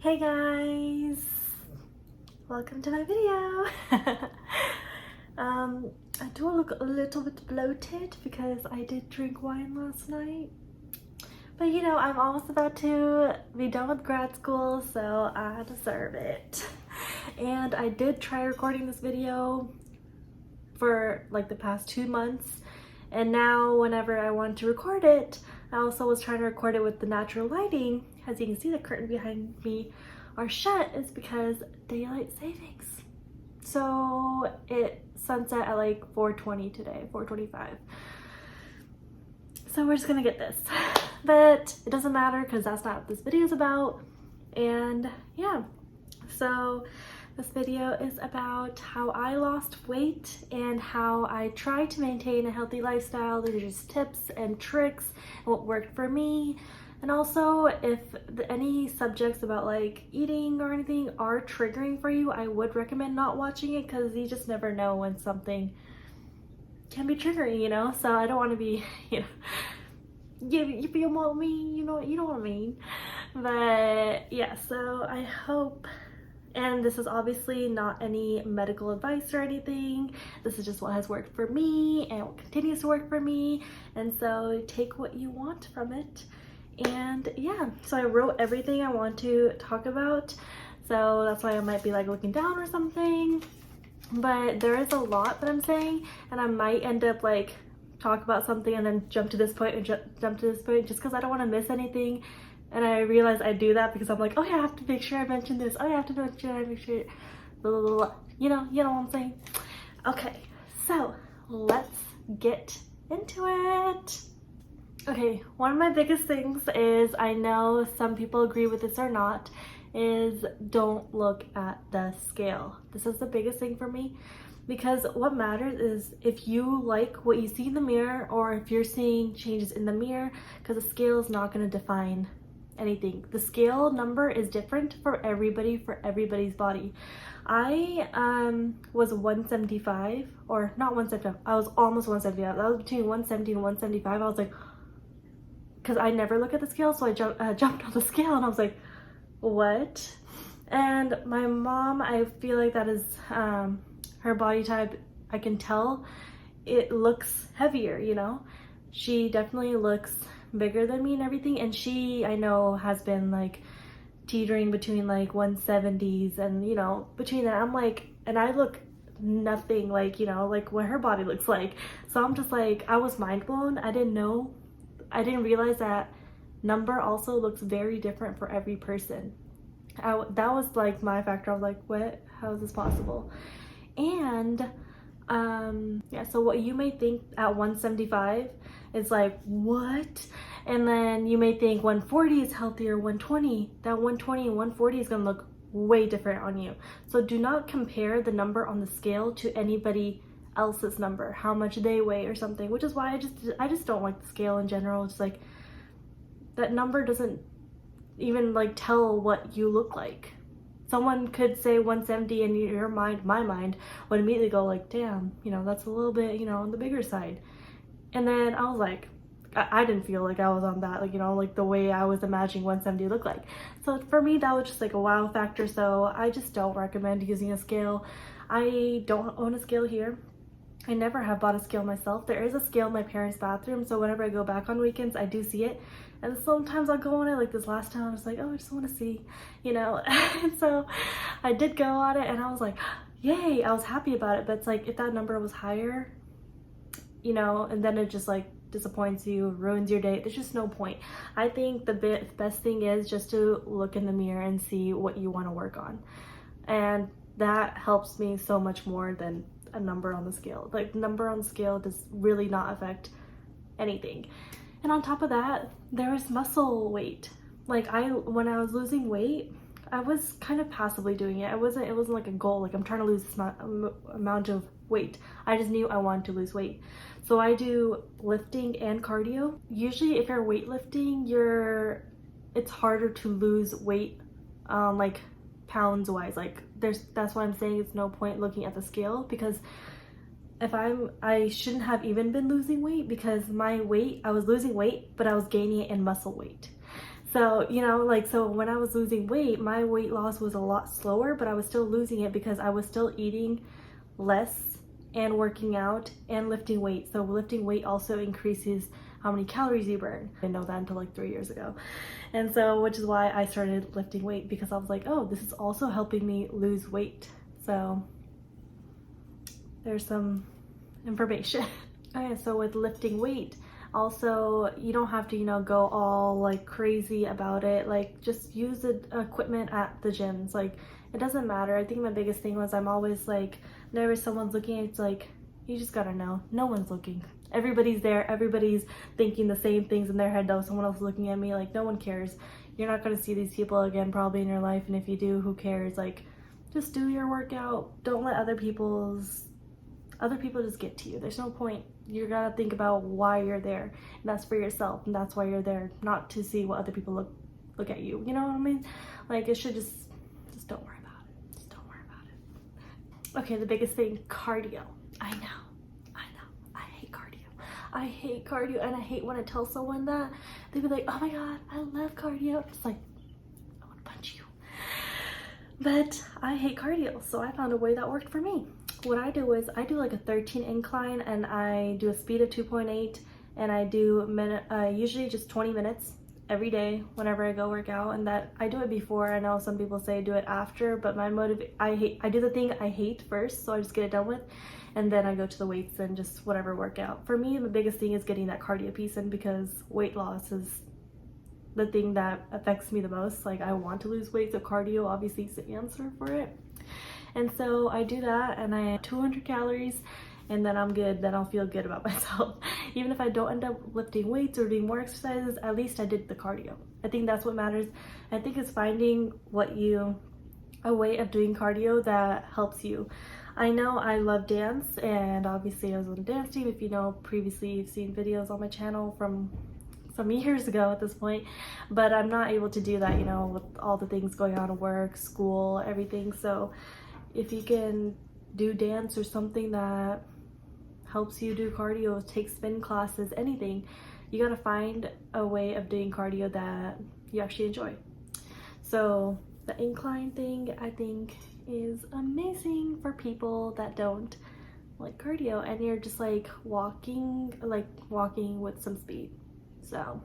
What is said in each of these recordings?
Hey guys, welcome to my video. I do look a little bit bloated because I did drink wine last night. But you know, I'm almost about to be done with grad school, so I deserve it. And I did try recording this video for like the past 2 months. And now whenever I want to record it, I also was trying to record it with the natural lighting. As you can see, the curtain behind me are shut is because daylight savings. So it sunset at like 4:20 today, 4:25. So we're just gonna get this. But it doesn't matter because that's not what this video is about. And yeah, so this video is about how I lost weight and how I try to maintain a healthy lifestyle. These are just tips and tricks and what worked for me. And also, if any subjects about like eating or anything are triggering for you, I would recommend not watching it because you just never know when something can be triggering, you know? So I don't want to be, you know, you feel what I mean, you know what I mean. But yeah, so I hope, and this is obviously not any medical advice or anything. This is just what has worked for me and what continues to work for me. And so take what you want from it. And yeah, so I wrote everything I want to talk about. So that's why I might be like looking down or something. But there is a lot that I'm saying, and I might end up like talk about something and then jump to this point and jump to this point just because I don't want to miss anything. And I realize I do that because I'm like, oh yeah, I have to make sure I mention this. Oh yeah, I have to make sure, blah, blah, blah, blah. You know what I'm saying? Okay, so let's get into it. Okay, one of my biggest things is, I know some people agree with this or not, is don't look at the scale. This is the biggest thing for me because what matters is if you like what you see in the mirror or if you're seeing changes in the mirror, because the scale is not going to define anything. The scale number is different for everybody, for everybody's body. I was 175, or not 175, I was almost 175. I was between 170 and 175. I was like, because I never look at the scale, so I jumped on the scale and I was like, what? And my mom, I feel like that is her body type. I can tell it looks heavier, you know? She definitely looks bigger than me and everything, and she, I know, has been like teetering between like 170s and, you know, between that. I'm like, and I look nothing like, you know, like what her body looks like. So I'm just like, I was mind blown. I didn't realize that number also looks very different for every person. That was like my factor. I was like, what? How is this possible? And yeah, so what you may think at 175 is like, what? And then you may think 140 is healthier, 120. That 120 and 140 is gonna look way different on you. So do not compare the number on the scale to anybody else's number, how much they weigh or something, which is why I just don't like the scale in general. It's like that number doesn't even like tell what you look like. Someone could say 170 and your mind, my mind would immediately go like, damn, you know, that's a little bit, you know, on the bigger side. And then I was like, I didn't feel like I was on that, like, you know, like the way I was imagining 170 looked like. So for me, that was just like a wow factor. So I just don't recommend using a scale. I don't own a scale here. I never have bought a scale myself. There is a scale in my parents' bathroom, so whenever I go back on weekends, I do see it. And sometimes I'll go on it, like this last time, I was like, oh, I just want to see, you know. And so I did go on it, and I was like, yay, I was happy about it. But it's like, if that number was higher, you know, and then it just like disappoints you, ruins your day, there's just no point. I think the best thing is just to look in the mirror and see what you want to work on. And that helps me so much more than a number on the scale. Like, number on the scale does really not affect anything. And on top of that, there is muscle weight. Like, when I was losing weight, I was kind of passively doing it. It wasn't like a goal, like I'm trying to lose this amount of weight. I just knew I wanted to lose weight. So I do lifting and cardio. Usually if you're weightlifting, it's harder to lose weight, like pounds wise. Like that's why I'm saying it's no point looking at the scale, because I shouldn't have even been losing weight, because my weight, I was losing weight, but I was gaining it in muscle weight. So, you know, like, so when I was losing weight, my weight loss was a lot slower, but I was still losing it because I was still eating less and working out and lifting weight. So lifting weight also increases how many calories you burn. I didn't know that until like 3 years ago. And so, which is why I started lifting weight, because I was like, oh, this is also helping me lose weight. So there's some information. Okay, so with lifting weight, also, you don't have to, you know, go all like crazy about it. Like, just use the equipment at the gyms. Like, it doesn't matter. I think my biggest thing was I'm always like, whenever someone's looking, it's like, you just gotta know, no one's looking. Everybody's there. Everybody's thinking the same things in their head, though. Someone else is looking at me, like, no one cares. You're not gonna see these people again probably in your life, and if you do, who cares? Like, just do your workout. Don't let other people just get to you. There's no point. You gotta think about why you're there, and that's for yourself, and that's why you're there, not to see what other people look at you. You know what I mean? Like, it should just don't worry about it. Just don't worry about it. Okay, the biggest thing, cardio. I know. I hate cardio, and I hate when I tell someone that. They'd be like, oh my god, I love cardio. It's like, I want to punch you. But I hate cardio, so I found a way that worked for me. What I do is I do like a 13 incline, and I do a speed of 2.8, and I do usually just 20 minutes every day whenever I go work out. And that I do it before. I know some people say do it after, but I do the thing I hate first, so I just get it done with, and then I go to the weights and just whatever workout. For me, the biggest thing is getting that cardio piece in, because weight loss is the thing that affects me the most. Like, I want to lose weight, so cardio obviously is the answer for it. And so I do that, and I have 200 calories, and then I'm good. Then I'll feel good about myself. Even if I don't end up lifting weights or doing more exercises, at least I did the cardio. I think that's what matters. I think it's finding a way of doing cardio that helps you. I know I love dance, and obviously I was on a dance team. If you know, previously you've seen videos on my channel from some years ago at this point, but I'm not able to do that, you know, with all the things going on at work, school, everything. So if you can do dance or something that helps you do cardio, take spin classes, anything, you gotta find a way of doing cardio that you actually enjoy. So the incline thing, I think, is amazing for people that don't like cardio, and you're just like walking with some speed. So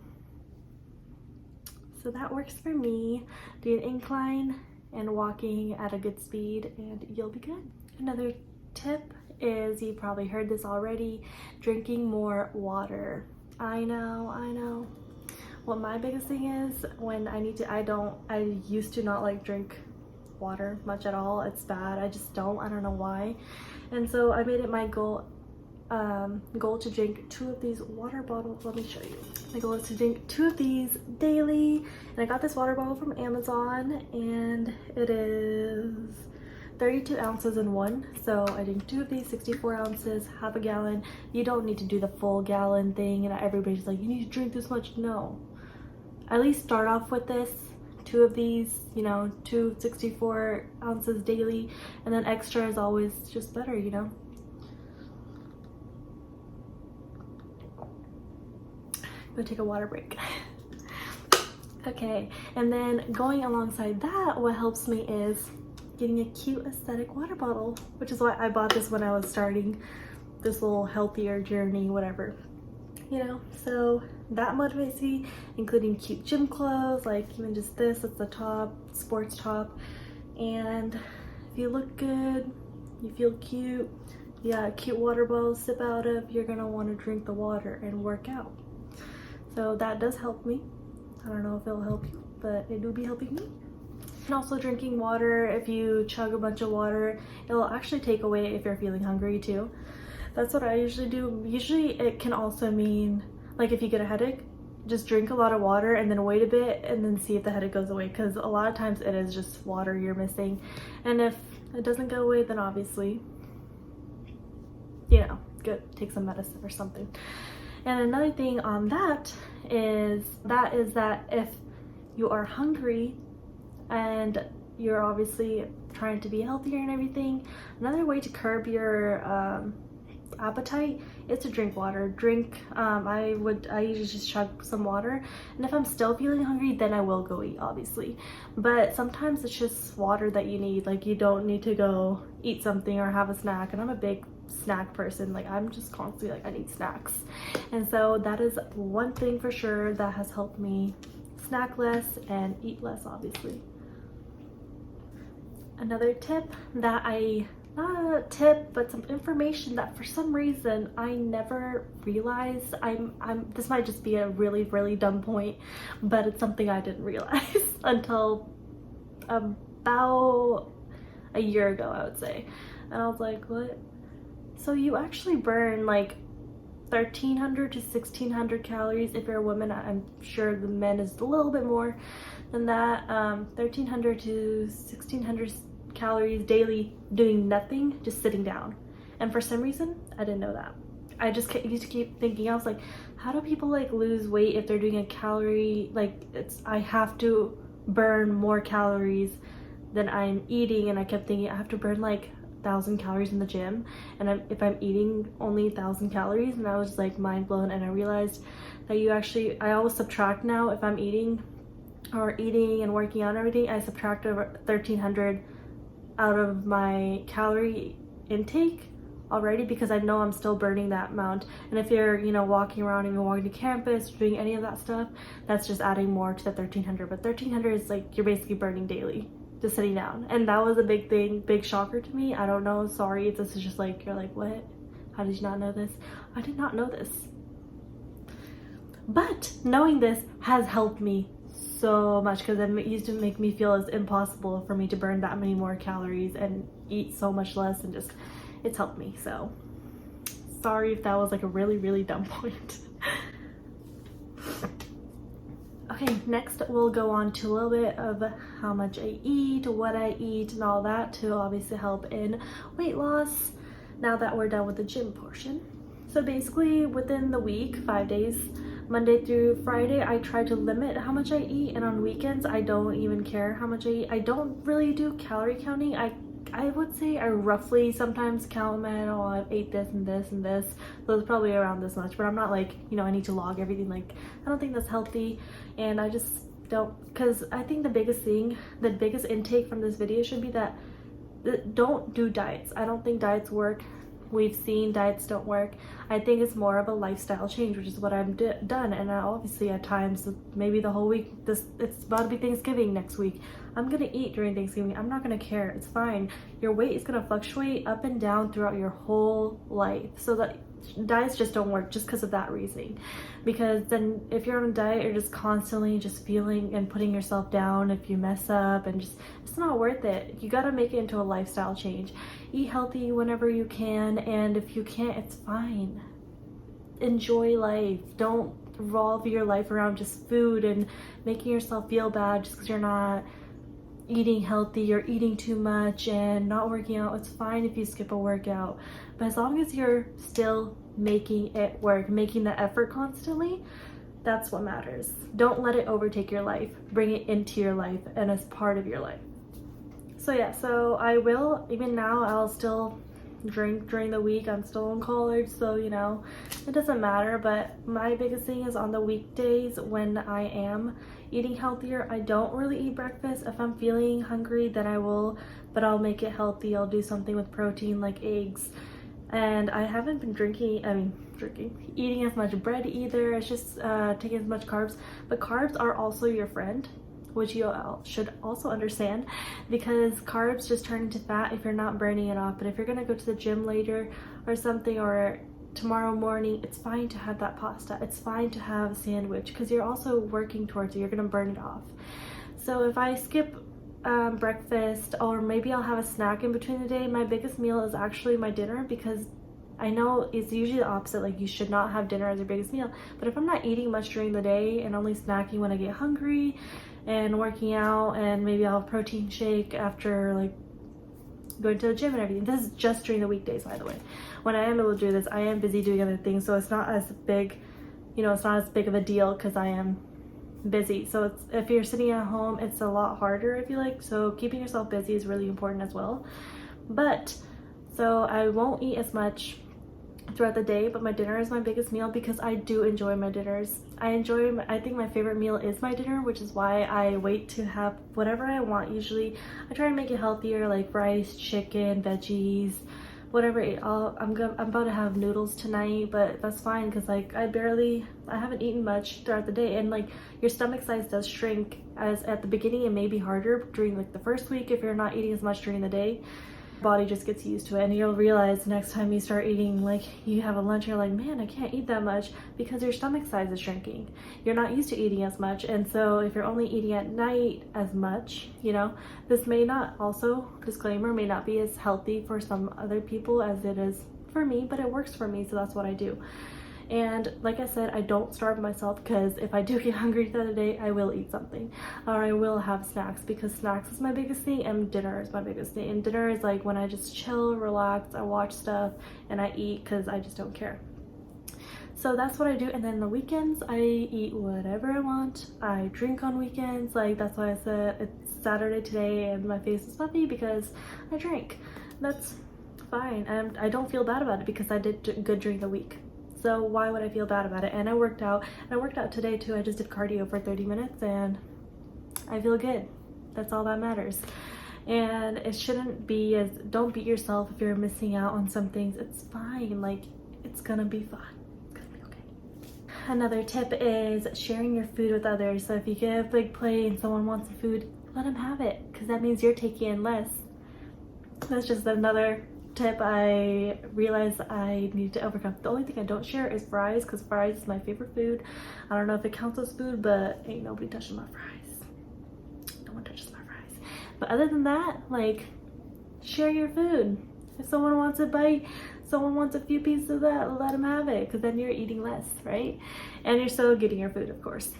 that works for me. Do an incline and walking at a good speed, and you'll be good. Another tip is, you probably heard this already, drinking more water. I know. What my biggest thing is, when I used to not like drink water much at all. It's bad. I just don't. I don't know why. And so I made it my goal to drink 2 of these water bottles. Let me show you. My goal is to drink 2 of these daily. And I got this water bottle from Amazon, and it is 32 ounces in one. So I drink 2 of these, 64 ounces, half a gallon. You don't need to do the full gallon thing, and everybody's like, you need to drink this much. No. At least start off with this. 2 of these, you know, 2 64 ounces daily, and then extra is always just better, you know. I'm gonna take a water break. Okay, and then going alongside that, what helps me is getting a cute aesthetic water bottle, which is why I bought this when I was starting this little healthier journey, whatever, you know. So that motivates me, including cute gym clothes, like even just this, it's the top, sports top. And if you look good, you feel cute, you got a cute water bottle to sip out of, you're gonna want to drink the water and work out. So that does help me. I don't know if it'll help you, but it will be helping me. And also drinking water, if you chug a bunch of water, it'll actually take away if you're feeling hungry too. That's what I usually do. Usually it can also mean, like, if you get a headache, just drink a lot of water and then wait a bit and then see if the headache goes away, because a lot of times it is just water you're missing. And if it doesn't go away, then obviously, you know, good, take some medicine or something. And another thing on that is that if you are hungry and you're obviously trying to be healthier and everything, another way to curb your appetite is to drink water. I usually just chug some water, and if I'm still feeling hungry, then I will go eat, obviously. But sometimes it's just water that you need. Like, you don't need to go eat something or have a snack, and I'm a big snack person. Like, I'm just constantly like, I need snacks. And so that is one thing for sure that has helped me snack less and eat less, obviously. Another tip that not a tip, but some information that for some reason I never realized. This might just be a really, really dumb point, but it's something I didn't realize until about a year ago, I would say. And I was like, what? So you actually burn like 1,300 to 1,600 calories if you're a woman. I'm sure the men is a little bit more than that. 1,300 to 1,600 calories daily doing nothing, just sitting down. And for some reason, I didn't know that. I just used to keep thinking, I was like, how do people like lose weight if they're doing a calorie, like I have to burn more calories than I'm eating. And I kept thinking I have to burn like 1,000 calories in the gym, and if I'm eating only 1,000 calories, and I was like mind blown. And I realized that I always subtract now. If I'm eating and working out and everything, I subtract over 1,300 out of my calorie intake already, because I know I'm still burning that amount. And if you're, walking around, even walking to campus, doing any of that stuff, that's just adding more to the 1,300. But 1,300 is like you're basically burning daily, just sitting down. And that was a big shocker to me. I don't know, sorry, this is just like, you're like, what? How did you not know this? I did not know this. But knowing this has helped me so much, because it used to make me feel it's impossible for me to burn that many more calories and eat so much less, and just it's helped me. So sorry if that was like a really, really dumb point. Okay, next we'll go on to a little bit of how much I eat, what I eat, and all that to obviously help in weight loss, now that we're done with the gym portion. So basically within the week, 5 days, Monday through Friday, I try to limit how much I eat, and on weekends I don't even care how much I eat. I don't really do calorie counting. I would say I roughly sometimes count I ate this and this and this, so it's probably around this much, but I'm not like, I need to log everything. Like, I don't think that's healthy, and I just don't, because I think the biggest intake from this video should be that don't do diets. I don't think diets work. We've seen diets don't work. I think it's more of a lifestyle change, which is what I've done. And obviously at times, maybe the whole week, it's about to be Thanksgiving next week, I'm gonna eat during Thanksgiving. I'm not gonna care, it's fine. Your weight is gonna fluctuate up and down throughout your whole life. So that diets just don't work just because of that reasoning. Because then if you're on a diet, you're just constantly just feeling and putting yourself down if you mess up, and it's not worth it. You gotta make it into a lifestyle change. Eat healthy whenever you can, and if you can't, it's fine. Enjoy life. Don't revolve your life around just food and making yourself feel bad just because you're not eating healthy or eating too much and not working out. It's fine if you skip a workout, but as long as you're still making it work, making the effort constantly, that's what matters. Don't let it overtake your life. Bring it into your life and as part of your life. So yeah, so I will, even now, I'll still drink during the week. I'm still in college, so it doesn't matter. But my biggest thing is on the weekdays when I am eating healthier, I don't really eat breakfast. If I'm feeling hungry, then I will, but I'll make it healthy. I'll do something with protein like eggs. And I haven't been eating as much bread either. It's just taking as much carbs. But carbs are also your friend, which you should also understand, because carbs just turn into fat if you're not burning it off. But if you're gonna go to the gym later or something, or tomorrow morning, it's fine to have that pasta. It's fine to have a sandwich, because you're also working towards it. You're gonna burn it off. So if I skip breakfast, or maybe I'll have a snack in between the day, my biggest meal is actually my dinner, because I know it's usually the opposite, like you should not have dinner as your biggest meal. But if I'm not eating much during the day and only snacking when I get hungry and working out, and maybe I'll have a protein shake after like going to the gym and everything. This is just during the weekdays, by the way. When I am able to do this, I am busy doing other things, so it's not as big, it's not as big of a deal because I am busy. So if you're sitting at home, it's a lot harder, I feel like. So keeping yourself busy is really important as well. But so I won't eat as much throughout the day, but my dinner is my biggest meal because I do enjoy my dinners. I think my favorite meal is my dinner, which is why I wait to have whatever I want. Usually I try to make it healthier, like rice, chicken, veggies, whatever. I'm about to have noodles tonight, but that's fine because like I haven't eaten much throughout the day, and like your stomach size does shrink. As at the beginning it may be harder during like the first week if you're not eating as much during the day. Body just gets used to it, and you'll realize next time you start eating, like you have a lunch, you're like, man, I can't eat that much because your stomach size is shrinking. You're not used to eating as much, and so if you're only eating at night as much, you know, this may not, also disclaimer, may not be as healthy for some other people as it is for me, but it works for me, so that's what I do. And like I said, I don't starve myself, because if I do get hungry the other day, I will eat something, or I will have snacks, because snacks is my biggest thing and dinner is my biggest thing. And dinner is like when I just chill, relax, I watch stuff, and I eat because I just don't care. So that's what I do. And then the weekends, I eat whatever I want. I drink on weekends. Like that's why I said it's Saturday today and my face is puffy, because I drank. That's fine, and I don't feel bad about it because I did good during the week. So why would I feel bad about it? And I worked out today too. I just did cardio for 30 minutes and I feel good. That's all that matters. And it shouldn't be as, don't beat yourself if you're missing out on some things. It's fine. Like, it's gonna be fine. It's gonna be okay. Another tip is sharing your food with others. So if you get a big plate and someone wants some food, let them have it, because that means you're taking in less. That's just another tip I realized I need to overcome. The only thing I don't share is fries, because fries is my favorite food. I don't know if it counts as food, but ain't nobody touching my fries. No one touches my fries. But other than that, like, share your food. If someone wants a bite, someone wants a few pieces of that, let them have it, because then you're eating less, right? And you're still getting your food, of course.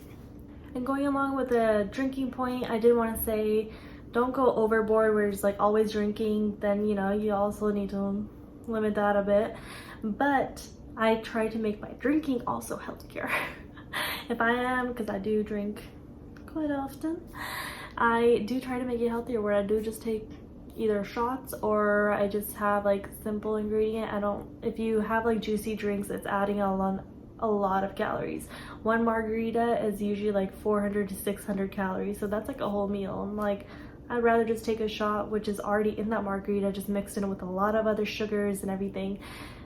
And going along with the drinking point, I did want to say, don't go overboard where it's like always drinking. Then, you know, you also need to limit that a bit. But I try to make my drinking also healthier. If I am, because I do drink quite often, I do try to make it healthier, where I do just take either shots or I just have like simple ingredient. If you have like juicy drinks, it's adding a lot of calories. One margarita is usually like 400 to 600 calories, so that's like a whole meal. I'm like, I'd rather just take a shot, which is already in that margarita, just mixed in with a lot of other sugars and everything,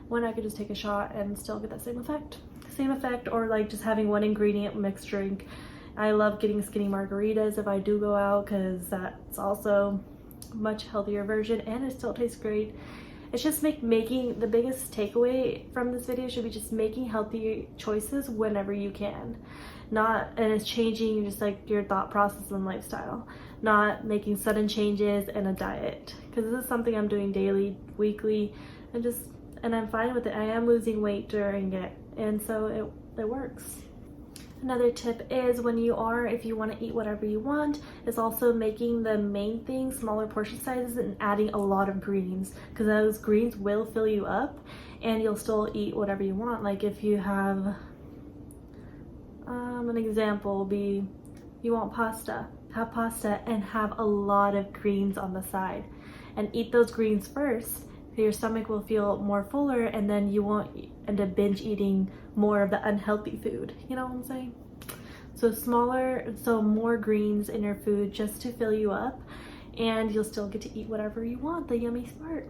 when I could just take a shot and still get that same effect. Or like just having one ingredient mixed drink. I love getting skinny margaritas if I do go out, because that's also a much healthier version and it still tastes great. It's just making the biggest takeaway from this video should be just making healthy choices whenever you can. And it's changing just like your thought process and lifestyle, not making sudden changes in a diet, because this is something I'm doing daily, weekly, and I'm fine with it. I am losing weight during it, and so it works. Another tip is if you want to eat whatever you want, is also making the main thing smaller portion sizes and adding a lot of greens, because those greens will fill you up and you'll still eat whatever you want. Like if you have, an example will be, you want pasta, have pasta and have a lot of greens on the side and eat those greens first. Your stomach will feel more fuller, and then you won't end up binge eating more of the unhealthy food. You know what I'm saying? So more greens in your food just to fill you up, and you'll still get to eat whatever you want, the yummy part.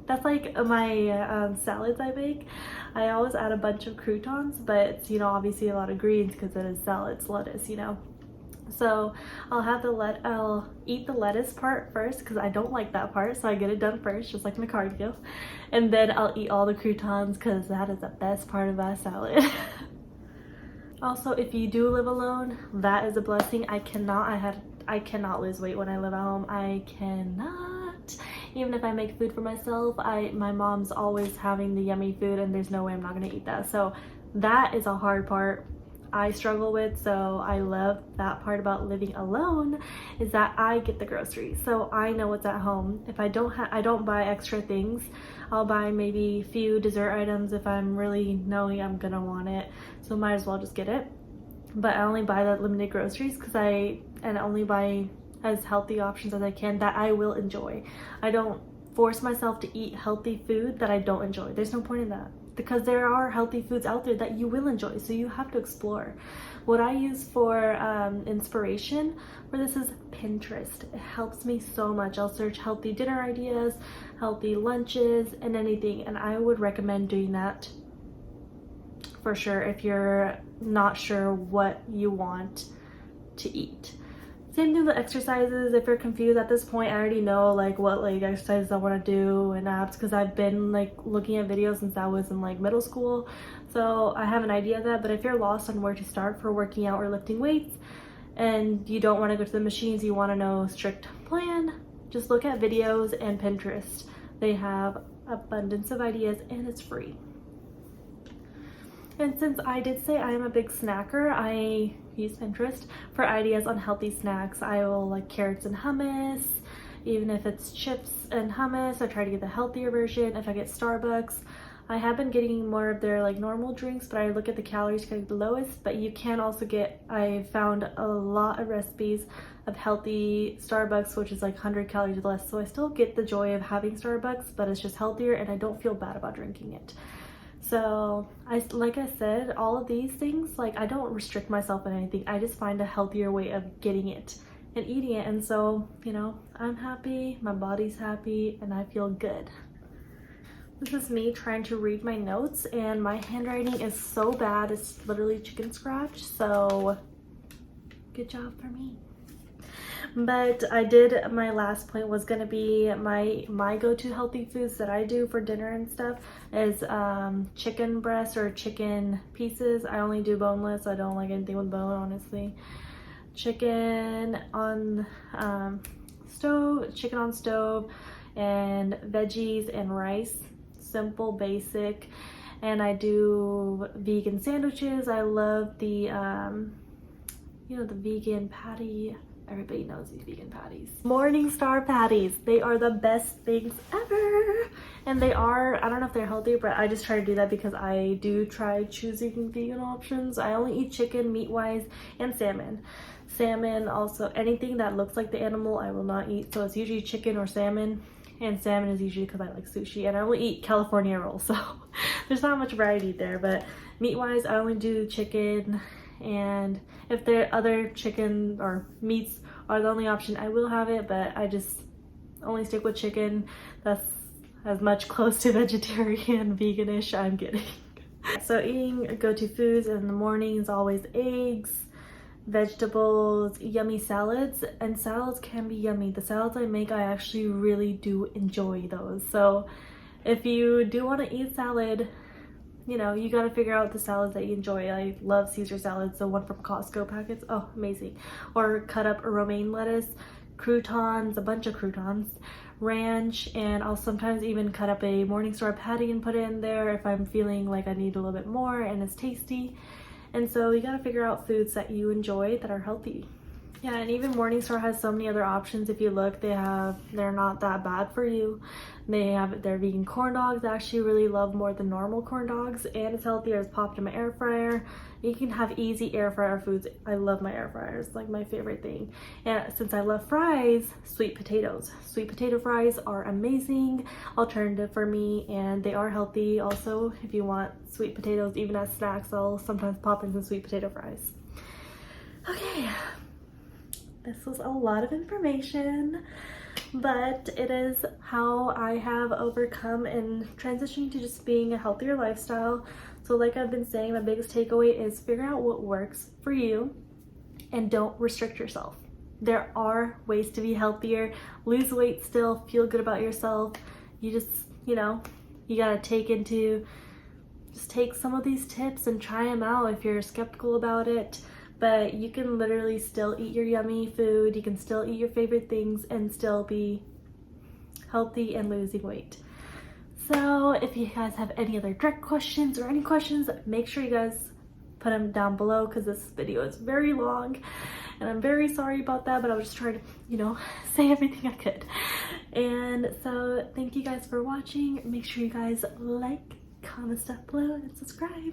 That's like my salads I make. I always add a bunch of croutons, but it's, you know, obviously a lot of greens because it is salads, lettuce, you know. So I'll eat the lettuce part first, because I don't like that part, so I get it done first, just like my cardio, and then I'll eat all the croutons, because that is the best part of my salad. Also, if you do live alone, that is a blessing. I cannot lose weight when I live at home. I cannot. Even if I make food for myself, my mom's always having the yummy food, and there's no way I'm not gonna eat that. So that is a hard part I struggle with. So I love that part about living alone, is that I get the groceries, so I know what's at home. If I don't buy extra things. I'll buy maybe a few dessert items if I'm really knowing I'm gonna want it, so might as well just get it. But I only buy the limited groceries and only buy as healthy options as I can that I will enjoy. I don't force myself to eat healthy food that I don't enjoy. There's no point in that. because there are healthy foods out there that you will enjoy, so you have to explore. What I use for inspiration for this is Pinterest. It helps me so much. I'll search healthy dinner ideas, healthy lunches, and anything, and I would recommend doing that for sure if you're not sure what you want to eat. Same thing with exercises. If you're confused at this point, I already know like what like exercises I want to do and abs, because I've been like looking at videos since I was in like middle school, so I have an idea of that. But if you're lost on where to start for working out or lifting weights and you don't want to go to the machines, you want to know a strict plan, just look at videos and Pinterest. They have abundance of ideas and it's free. And since I did say I am a big snacker, I use Pinterest for ideas on healthy snacks. I will like carrots and hummus, even if it's chips and hummus. I try to get the healthier version. If I get Starbucks, I have been getting more of their like normal drinks, but I look at the calories kind of the lowest. But you can also get, I found a lot of recipes of healthy Starbucks, which is like 100 calories less. So I still get the joy of having Starbucks, but it's just healthier and I don't feel bad about drinking it. So like I said, all of these things, like I don't restrict myself in anything. I just find a healthier way of getting it and eating it. And so, you know, I'm happy, my body's happy, and I feel good. This is me trying to read my notes, and my handwriting is so bad. It's literally chicken scratch. So good job for me. But I did, my last point was gonna be my go-to healthy foods that I do for dinner and stuff is chicken breast or chicken pieces. I only do boneless. I don't like anything with bone, honestly. Chicken on stove, and veggies and rice. Simple, basic. And I do vegan sandwiches. I love the you know, the vegan patty. Everybody knows these vegan patties. Morningstar patties. They are the best things ever. And they are, I don't know if they're healthy, but I just try to do that because I do try choosing vegan options. I only eat chicken meat-wise and salmon. Salmon also, anything that looks like the animal I will not eat. So it's usually chicken or salmon. And salmon is usually because I like sushi. And I only eat California rolls. So there's not much variety there. But meat-wise, I only do chicken. And if there are other chicken or meats are the only option, I will have it, but I just only stick with chicken. That's as much close to vegetarian, veganish I'm getting. So eating go-to foods in the morning is always eggs, vegetables, yummy salads, and salads can be yummy. The salads I make, I actually really do enjoy those. So if you do want to eat salad, you know, you got to figure out the salads that you enjoy. I love Caesar salads, the one from Costco packets. Oh, amazing. Or cut up romaine lettuce, croutons, a bunch of croutons, ranch, and I'll sometimes even cut up a Morningstar patty and put it in there if I'm feeling like I need a little bit more and it's tasty. And so you got to figure out foods that you enjoy that are healthy. Yeah, and even Morningstar has so many other options. If you look, they're not that bad for you. They have their vegan corn dogs. I actually really love more than normal corn dogs, and it's healthier. It's popped in my air fryer. You can have easy air fryer foods. I love my air fryer. It's like my favorite thing. And since I love fries, sweet potatoes. Sweet potato fries are amazing alternative for me, and they are healthy. Also, if you want sweet potatoes, even as snacks, I'll sometimes pop in some sweet potato fries. Okay. This was a lot of information, but it is how I have overcome and transitioned to just being a healthier lifestyle. So like I've been saying, my biggest takeaway is figure out what works for you and don't restrict yourself. There are ways to be healthier, lose weight still, feel good about yourself. You just, you know, you gotta take some of these tips and try them out if you're skeptical about it. But you can literally still eat your yummy food, you can still eat your favorite things and still be healthy and losing weight. So if you guys have any other direct questions or any questions, make sure you guys put them down below because this video is very long and I'm very sorry about that, but I was just trying to, you know, say everything I could. And so thank you guys for watching. Make sure you guys like, comment stuff below, and subscribe.